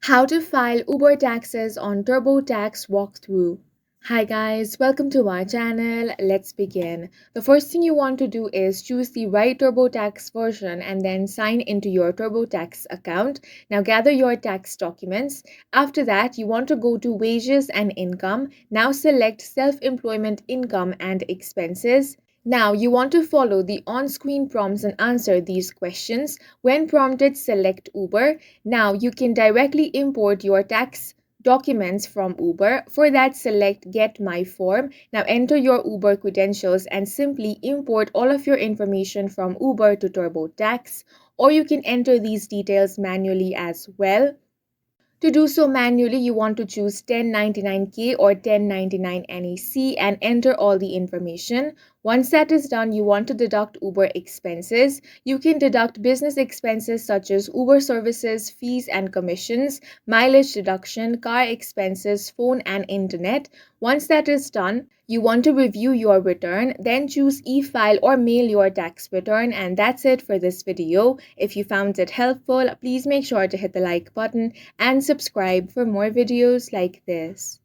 How to file Uber taxes on Turbotax walkthrough. Hi guys, welcome to our channel. Let's begin. The first thing you want to do is choose the right Turbotax version and then sign into your Turbotax account. Now gather your tax documents. After that, you want to go to wages and income. Now select self-employment income and expenses. Now you want to follow the on-screen prompts and answer these questions. When prompted, select Uber. Now you can directly import your tax documents from Uber. For that, select Get My Form. Now enter your Uber credentials and simply import all of your information from Uber to TurboTax, or you can enter these details manually as well. To do so manually, you want to choose 1099K or 1099 NEC and enter all the information. Once that is done, you want to deduct Uber expenses. You can deduct business expenses such as Uber services, fees and commissions, mileage deduction, car expenses, phone and internet. Once that is done, you want to review your return, then choose e-file or mail your tax return, and that's it for this video. If you found it helpful, please make sure to hit the like button and subscribe for more videos like this.